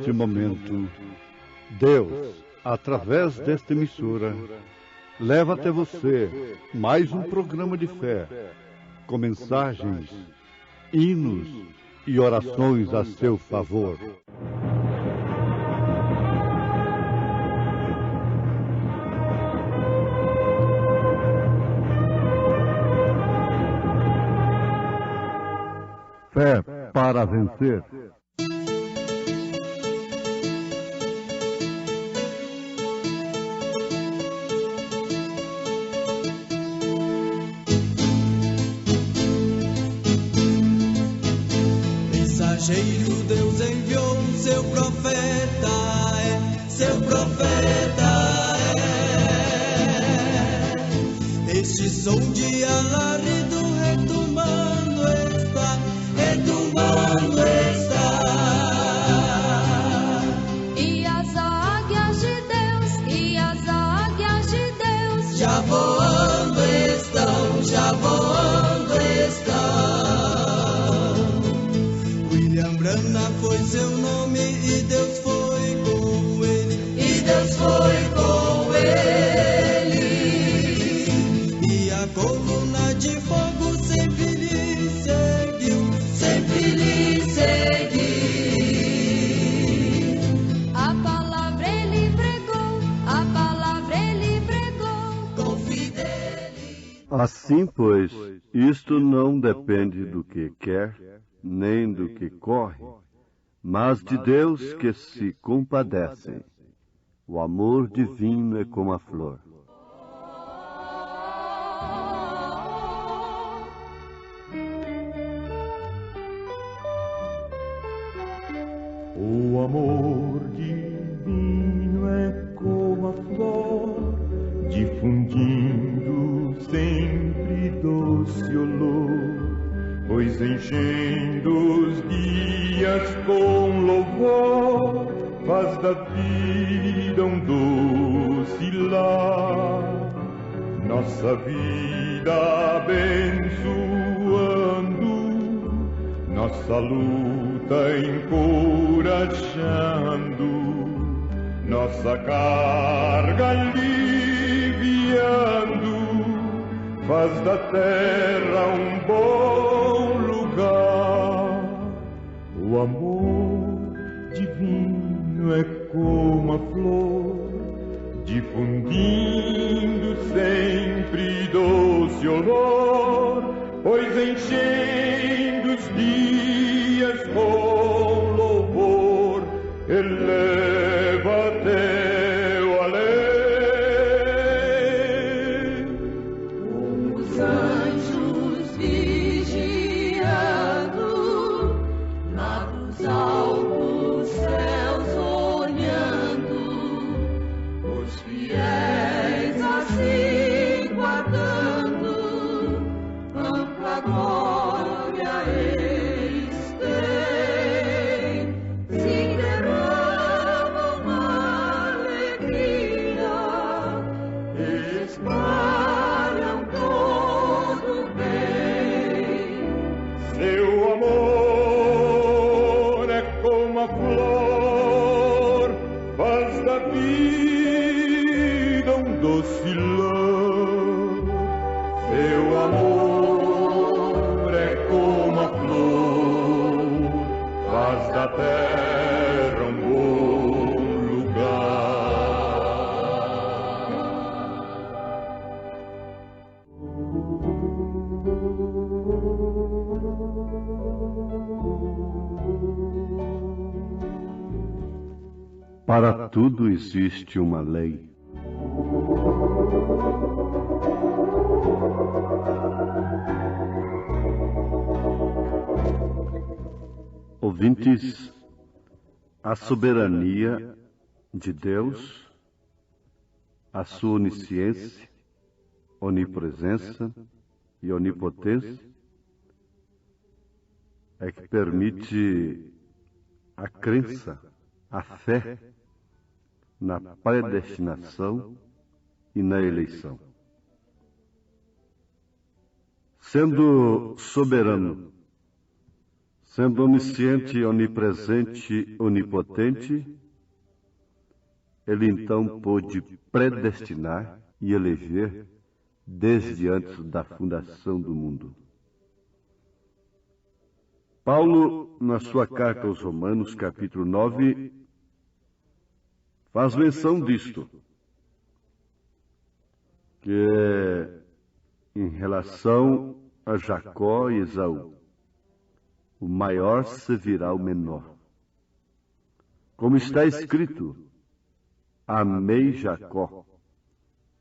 neste momento, Deus, através desta emissora, leva até você mais um programa de fé, com mensagens, hinos e orações a seu favor. Fé para vencer. Mensageiro Deus enviou seu profeta, seu profeta é. Este som de alarido retumbando está, retumbando está. E as águias de Deus já voando estão, já voando estão. William Branham foi seu nome e Deus foi com ele, e Deus foi com ele. E a coluna de fogo sempre lhe seguiu, sempre lhe seguiu. a palavra ele pregou Com fidelidade. Assim, pois, isto não depende do que quer, nem do que corre, mas de Deus que se compadece. O amor divino é como a flor. O amor divino é como a flor, difundindo sempre doce olor, pois enchendo os dias com louvor, faz da vida um doce lar. Nossa vida abençoando, nossa luta encorajando, nossa carga aliviando, faz da terra um bom lugar. O amor divino é como a flor, difundindo sempre doce olor, pois enchendo os dias com louvor, eleva até o além. os anjos vigiando, lá dos altos céus olhando, os fiéis assim guardando, ampla glória eles têm, se derramam alegria, espalham todo o bem. Seu amor é como a flor, faz da vida um doce lar. Seu amor é como a flor, faz da terra um bom lugar. Para tudo existe uma lei. Ouvintes, a soberania de Deus, a sua onisciência, onipresença e onipotência é que permite a crença, a fé na predestinação e na eleição. Sendo soberano, Sendo onisciente, onipresente, onipotente, ele então pôde predestinar e eleger desde antes da fundação do mundo. Paulo, na sua carta aos Romanos, capítulo 9, faz menção disto, que é em relação a Jacó e Esaú. O maior servirá o menor. Como está escrito, amei Jacó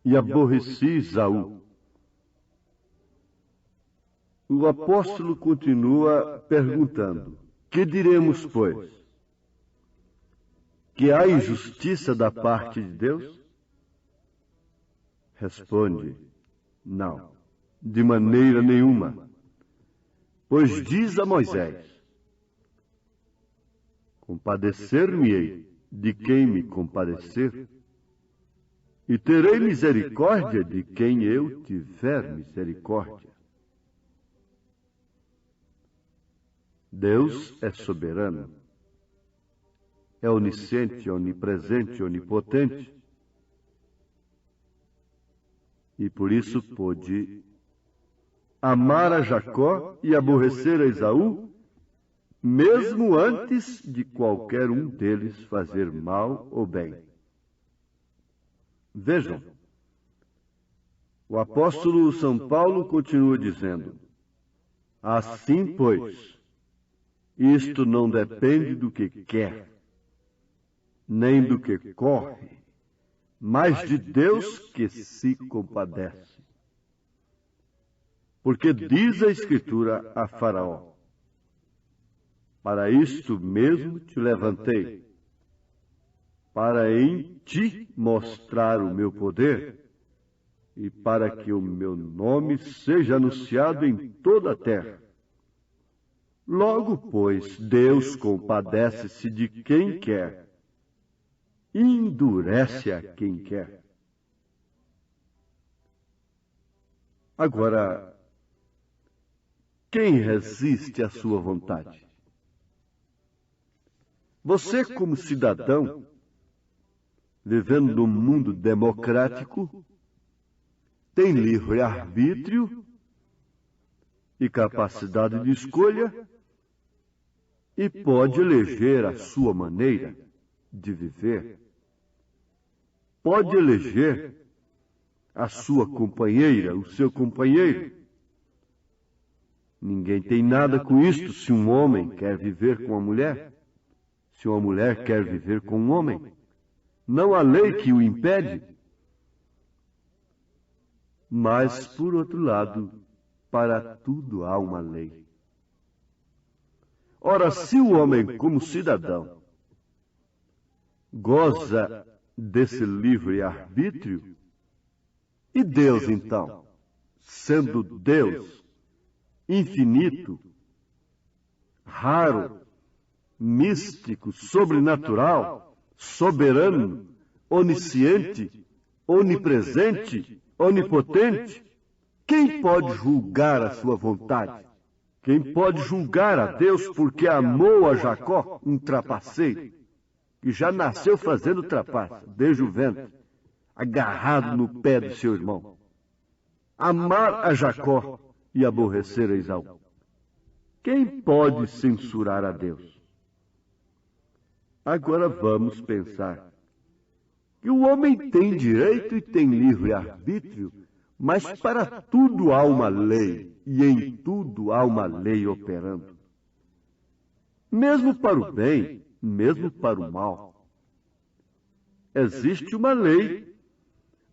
e aborreci Esaú. O apóstolo continua perguntando, que diremos, pois? Que há injustiça da parte de Deus? Responde, não, de maneira nenhuma. Pois diz a Moisés, compadecer-me-ei de quem me compadecer, e terei misericórdia de quem eu tiver misericórdia. Deus é soberano, é onisciente, onipresente, onipotente, e por isso pôde amar a Jacó e aborrecer a Esaú, mesmo antes de qualquer um deles fazer mal ou bem. Vejam, o apóstolo São Paulo continua dizendo, assim, pois, isto não depende do que quer, nem do que corre, mas de Deus que se compadece. Porque diz a Escritura a Faraó, para isto mesmo te levantei, para em ti mostrar o meu poder, e para que o meu nome seja anunciado em toda a terra. Logo, pois, Deus compadece-se de quem quer, e endurece a quem quer. Agora, quem resiste à sua vontade? Você, como cidadão, vivendo num mundo democrático, tem livre-arbítrio e capacidade de escolha e pode eleger a sua maneira de viver. Pode eleger a sua companheira, o seu companheiro. Ninguém tem nada com isto se um homem quer viver com uma mulher, se uma mulher quer viver com um homem. Não há lei que o impede. Mas, por outro lado, para tudo há uma lei. Ora, se o homem, como cidadão, goza desse livre-arbítrio, e Deus, então, sendo Deus, infinito, raro, místico, sobrenatural, soberano, onisciente, onipresente, onipotente, quem pode julgar a sua vontade? Quem pode julgar a Deus porque amou a Jacó, um trapaceiro, que já nasceu fazendo trapaça, desde o ventre, agarrado no pé do seu irmão? Amar a Jacó e aborrecer a Esaú. Quem pode censurar a Deus? Agora vamos pensar que o homem tem direito e tem livre-arbítrio, mas para tudo há uma lei, e em tudo há uma lei operando. Mesmo para o bem, mesmo para o mal. Existe uma lei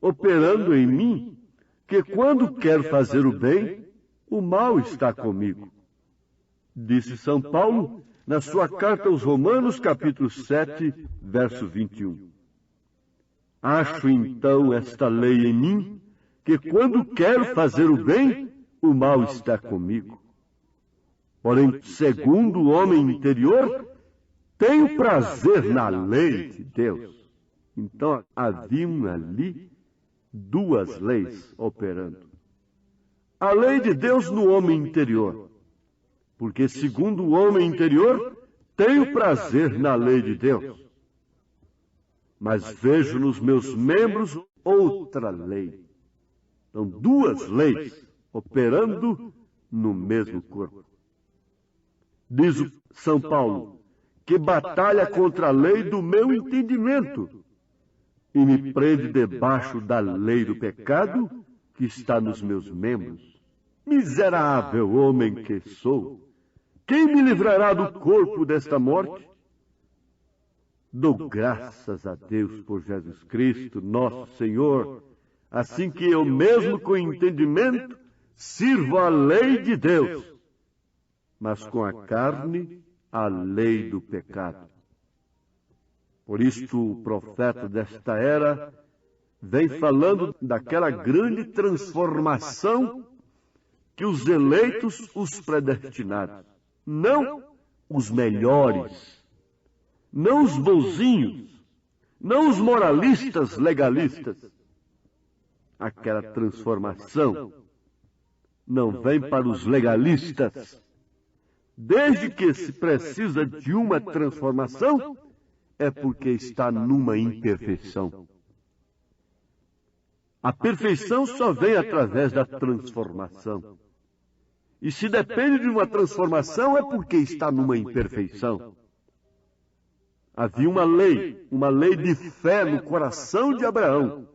operando em mim, que quando quero fazer o bem, o mal está comigo. Disse São Paulo na sua carta aos Romanos, capítulo 7, verso 21. Acho então esta lei em mim, que quando quero fazer o bem, o mal está comigo. Porém, segundo o homem interior, tenho prazer na lei de Deus. Então, haviam ali duas leis operando. A lei de Deus no homem interior porque segundo o homem interior, tenho prazer na lei de Deus. Mas vejo nos meus membros outra lei. São duas leis operando no mesmo corpo. Diz o São Paulo, que batalha contra a lei do meu entendimento e me prende debaixo da lei do pecado que está nos meus membros. Miserável homem que sou! Quem me livrará do corpo desta morte? Dou graças a Deus por Jesus Cristo, nosso Senhor, assim que eu mesmo com entendimento sirvo a lei de Deus, mas com a carne a lei do pecado. Por isto o profeta desta era vem falando daquela grande transformação que os eleitos, os predestinados, não os melhores, não os bonzinhos, não os moralistas legalistas. Aquela transformação não vem para os legalistas. Desde que se precisa de uma transformação, é porque está numa imperfeição. A perfeição só vem através da transformação. E se depende de uma transformação, é porque está numa imperfeição. Havia uma lei de fé no coração de Abraão.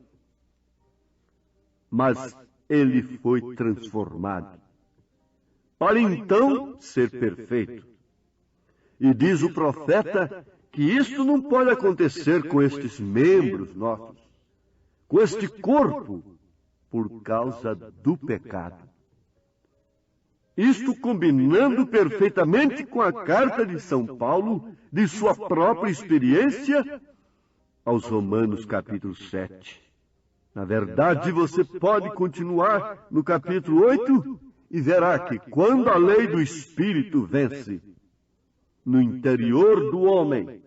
Mas ele foi transformado, para então ser perfeito. E diz o profeta que isso não pode acontecer com estes membros nossos, com este corpo, por causa do pecado. Isto combinando perfeitamente com a carta de São Paulo, de sua própria experiência, aos Romanos capítulo 7. Na verdade, você pode continuar no capítulo 8 e verá que quando a lei do Espírito vence no interior do homem,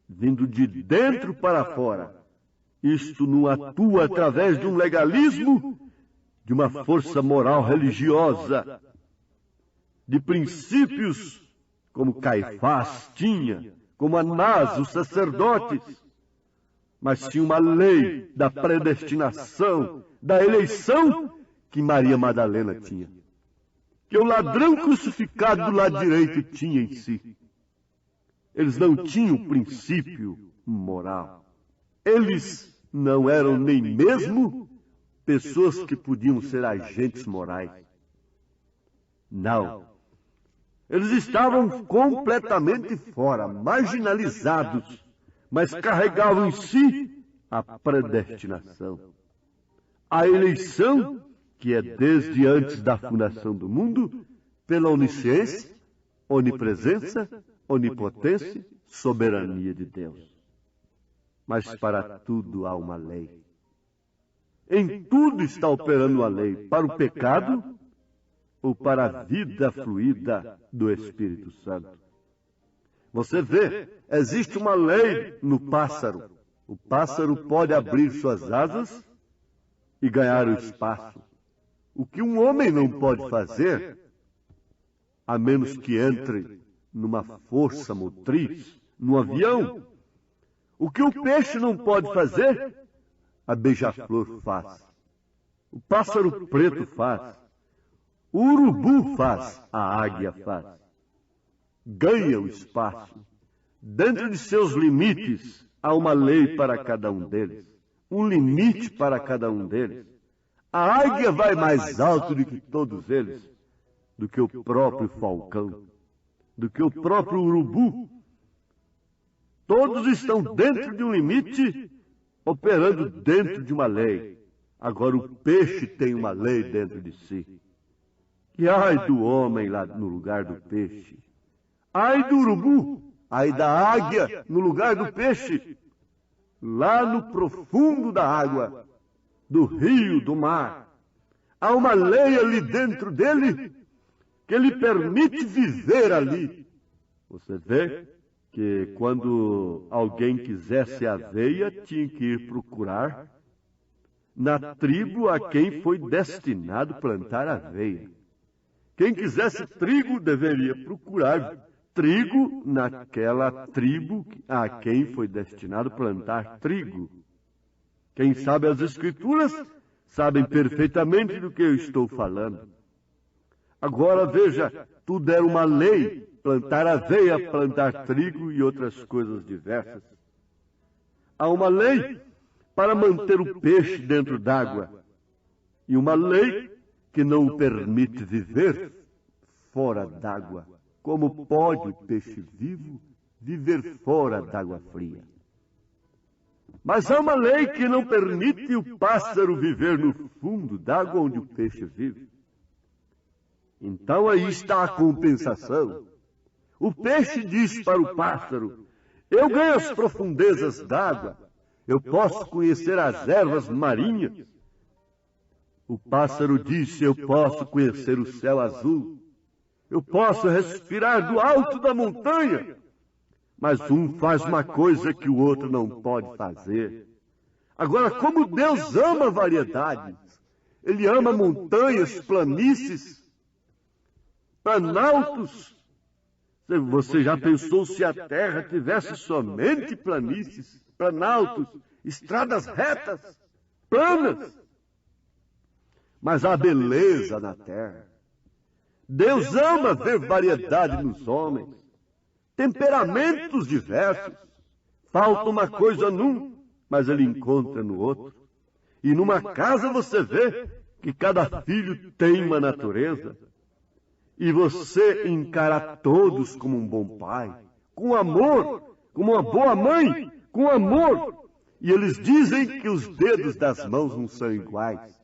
vindo de dentro para fora, isto não atua através de um legalismo, de uma força moral religiosa, de princípios como Caifás tinha, como Anás, os sacerdotes, mas tinha uma lei da predestinação, da eleição que Maria Madalena tinha, que o ladrão crucificado do lado direito tinha em si. Eles não tinham princípio moral. Eles não eram nem mesmo pessoas que podiam ser agentes morais. Não. Eles estavam completamente fora, marginalizados, mas carregavam em si a predestinação. A eleição, que é desde antes da fundação do mundo, pela onisciência, onipresença, onipotência, soberania de Deus. Mas para tudo há uma lei. Em tudo está operando a lei, para o pecado ou para a vida fluida do Espírito Santo. Você vê, existe uma lei no pássaro. O pássaro pode abrir suas asas e ganhar o espaço. O que um homem não pode fazer, a menos que entre numa força motriz, num avião. O que o peixe não pode fazer, a beija-flor faz. O pássaro preto faz. O urubu faz, a águia faz. Ganha o espaço. Dentro de seus limites, há uma lei para cada um deles. Um limite para cada um deles. A águia vai mais alto do que todos eles, do que o próprio falcão, do que o próprio urubu. Todos estão dentro de um limite, operando dentro de uma lei. Agora o peixe tem uma lei dentro de si. E ai do homem lá no lugar do peixe. Ai do urubu, ai da águia no lugar do peixe. Lá no profundo da água, do rio, do mar, há uma lei ali dentro dele que lhe permite viver ali. Você vê que quando alguém quisesse aveia, tinha que ir procurar na tribo a quem foi destinado plantar aveia. Quem quisesse trigo deveria procurar trigo naquela tribo a quem foi destinado plantar trigo. Quem sabe as Escrituras sabem perfeitamente do que eu estou falando. Agora veja, tudo era uma lei, plantar aveia, plantar trigo e outras coisas diversas. Há uma lei para manter o peixe dentro d'água e uma lei que não o permite viver fora d'água. Como pode o peixe vivo viver fora d'água fria? Mas há uma lei que não permite o pássaro viver no fundo d'água onde o peixe vive. Então aí está a compensação. O peixe diz para o pássaro: eu ganho as profundezas d'água, eu posso conhecer as ervas marinhas. O pássaro disse: eu posso conhecer o céu azul, eu posso respirar do alto da montanha. Mas um faz uma coisa que o outro não pode fazer. Agora, como Deus ama variedades, Ele ama montanhas, planícies, planaltos. Você já pensou se a terra tivesse somente planícies, planaltos, estradas retas, planas? Mas há beleza na terra. Deus ama ver variedade nos homens, temperamentos diversos. Falta uma coisa num, mas ele encontra no outro. E numa casa você vê que cada filho tem uma natureza. E você encara todos como um bom pai, com amor, como uma boa mãe, com amor. E eles dizem que os dedos das mãos não são iguais.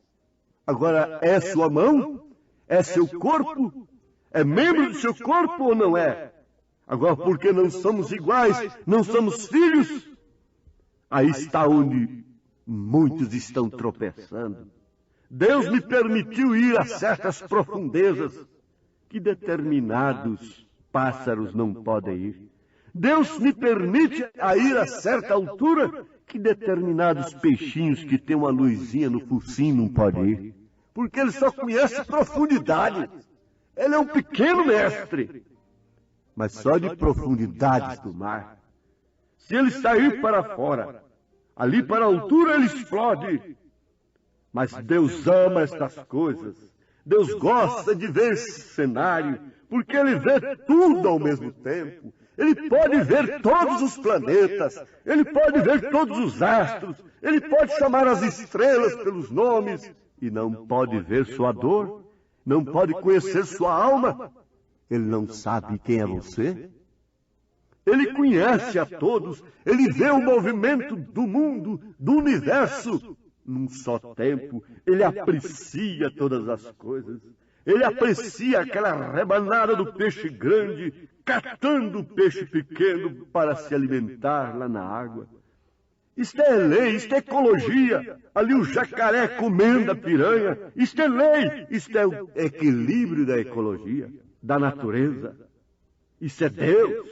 Agora, é sua mão? É seu corpo? É membro do seu corpo ou não é? Agora, porque não somos iguais, não somos filhos? Aí está onde muitos estão tropeçando. Deus me permitiu ir a certas profundezas que determinados pássaros não podem ir. Deus me permite a ir a certa altura que determinados peixinhos que têm uma luzinha no focinho não podem ir. Porque ele só conhece profundidade. Ele é um pequeno mestre. Mas só de profundidades do mar. Se ele sair para fora, ali para a altura ele explode. Mas Deus ama estas coisas. Deus gosta de ver esse cenário, porque ele vê tudo ao mesmo tempo. Ele pode ver todos os planetas, ele pode ver todos os astros, ele pode chamar as estrelas pelos nomes, e não pode ver sua dor, não pode conhecer sua alma. Ele não sabe quem é você? Ele conhece a todos, ele vê o movimento do mundo, do universo. Num só tempo, ele aprecia todas as coisas. Ele aprecia aquela rebanada do peixe grande, catando o peixe pequeno para se alimentar lá na água. Isto é lei, isto é ecologia. Ali o jacaré comendo a piranha. Isto é lei, isto é o equilíbrio da ecologia, da natureza. Isso é Deus.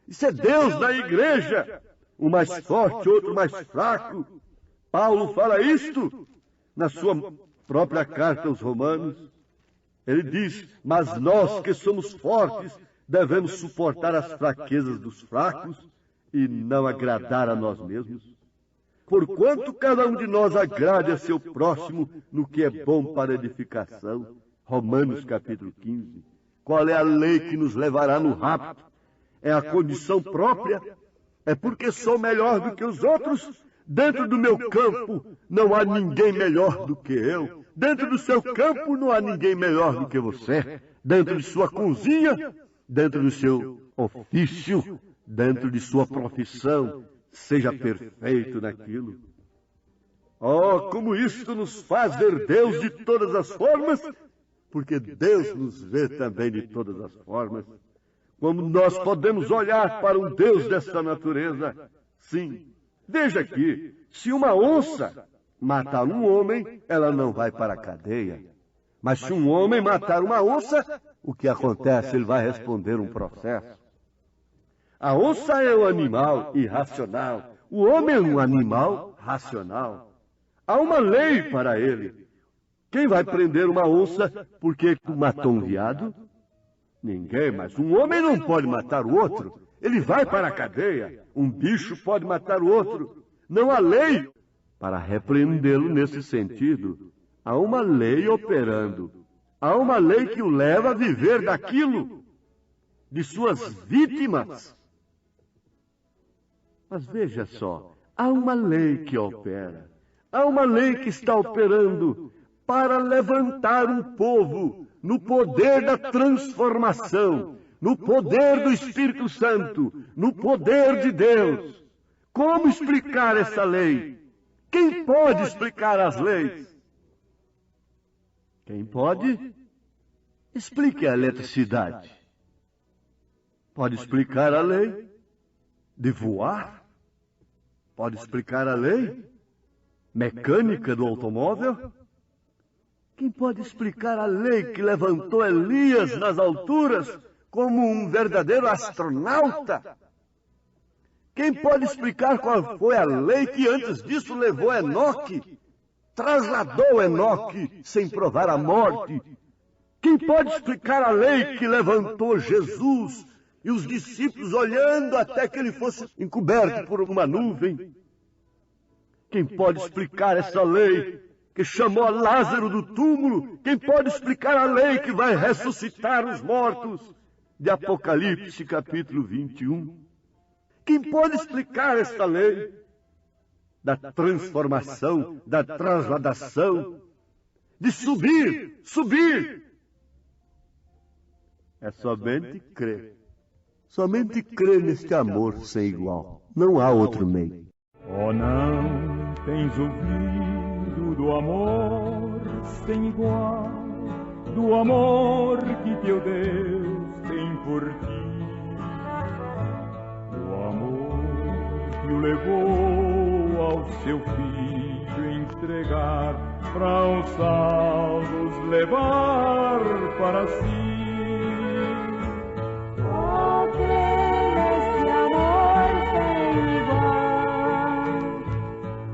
Isso é Deus na igreja. Um mais forte, outro mais fraco. Paulo fala isto na sua própria carta aos Romanos. Ele diz: mas nós que somos fortes devemos suportar as fraquezas dos fracos e não agradar a nós mesmos. Porquanto cada um de nós agrade a seu próximo no que é bom para edificação. Romanos capítulo 15. Qual é a lei que nos levará no rapto? É a condição própria? É porque sou melhor do que os outros? Dentro do meu campo não há ninguém melhor do que eu. Dentro do seu campo não há ninguém melhor do que você. Dentro de sua cozinha, dentro do seu ofício, dentro de sua profissão, seja perfeito naquilo. Oh, como isto nos faz ver Deus de todas as formas, porque Deus nos vê também de todas as formas. Como nós podemos olhar para um Deus desta natureza? Sim. Veja aqui, se uma onça matar um homem, ela não vai para a cadeia. Mas se um homem matar uma onça, o que acontece? Ele vai responder um processo. A onça é um animal irracional. O homem é um animal racional. Há uma lei para ele. Quem vai prender uma onça porque matou um veado? Ninguém, mas um homem não pode matar o outro. Ele vai para a cadeia. Um bicho pode matar o outro. Não há lei para repreendê-lo nesse sentido. Há uma lei operando. Há uma lei que o leva a viver daquilo, de suas vítimas. Mas veja só, há uma lei que opera. Há uma lei que está operando para levantar um povo no poder da transformação, no poder do Espírito Santo, no poder de Deus. Como explicar essa lei? Quem pode explicar as leis? Quem pode? Explique a eletricidade. Pode explicar a lei de voar? Pode explicar a lei mecânica do automóvel? Quem pode explicar a lei que levantou Elias nas alturas como um verdadeiro astronauta? Quem pode explicar qual foi a lei que antes disso levou Enoque, trasladou Enoque sem provar a morte? Quem pode explicar a lei que levantou Jesus e os discípulos olhando até que ele fosse encoberto por uma nuvem? Quem pode explicar essa lei que chamou a Lázaro do túmulo? Quem pode explicar a lei que vai ressuscitar os mortos? De Apocalipse, capítulo 21. Quem pode explicar esta lei da transformação, da transladação, de subir? É somente crer. Somente crer neste amor sem igual. Não há outro meio. Oh, não tens ouvido do amor sem igual, do amor que teu Deus tem por ti, do amor que o levou ao seu filho entregar, para os salvos levar para si. Oh, crer neste amor sem igual.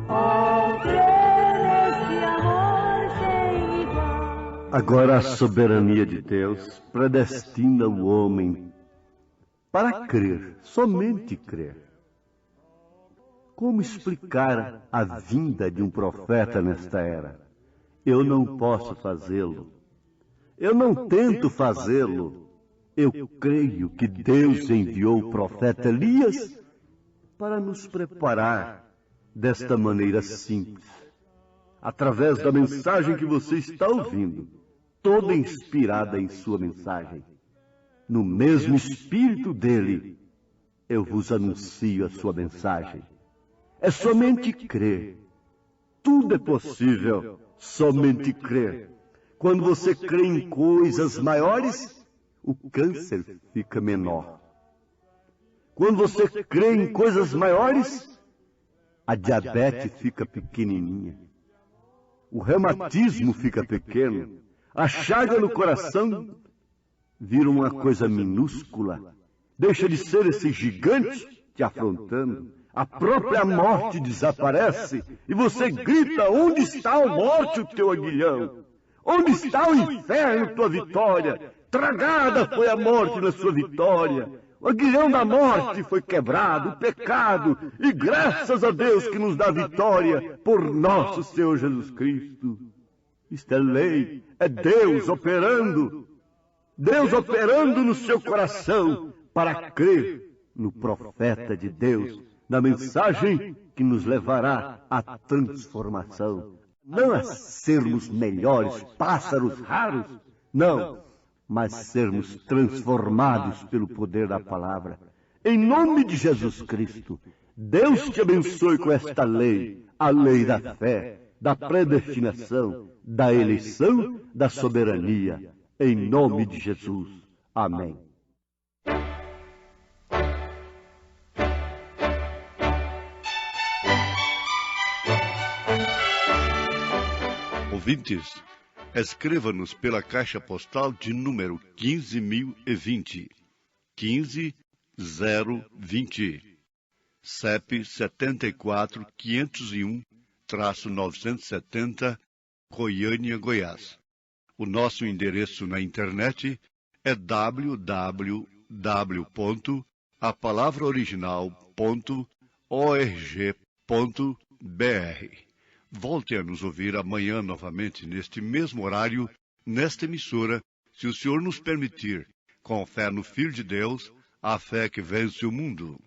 Oh, crer neste amor sem igual. Agora a soberania de Deus predestina o homem para crer, somente crer. Como explicar a vinda de um profeta nesta era? Eu não posso fazê-lo. Eu não tento fazê-lo. Eu creio que Deus enviou o profeta Elias para nos preparar desta maneira simples, através da mensagem que você está ouvindo, toda inspirada em sua mensagem. No mesmo espírito dele, eu vos anuncio a sua mensagem. É somente crer. Tudo é possível, somente crer. Quando você crê em coisas maiores, o câncer fica menor. Quando você crê em coisas maiores, a diabetes fica pequenininha. O reumatismo fica pequeno. A chaga no coração vira uma coisa minúscula. Deixa de ser esse gigante te afrontando. A própria morte desaparece e você grita: onde está a morte, o teu aguilhão? Onde está o inferno, tua vitória? Tragada foi a morte na sua vitória. O aguilhão da morte foi quebrado, o pecado, e graças a Deus que nos dá vitória por nosso Senhor Jesus Cristo. Isto é lei, é Deus operando no seu coração para crer no profeta de Deus, na mensagem que nos levará à transformação. Não a sermos melhores pássaros raros, não, mas sermos transformados pelo poder da palavra. Em nome de Jesus Cristo, Deus te abençoe com esta lei, a lei da fé, da predestinação, da eleição, da soberania. Em nome de Jesus. Amém. Ouvintes, escreva-nos pela caixa postal de número 15.020, 15020, CEP 74 501-970, Goiânia, Goiás. O nosso endereço na internet é www.apalavraoriginal.org.br. Volte a nos ouvir amanhã novamente, neste mesmo horário, nesta emissora, se o Senhor nos permitir, com fé no Filho de Deus, a fé que vence o mundo.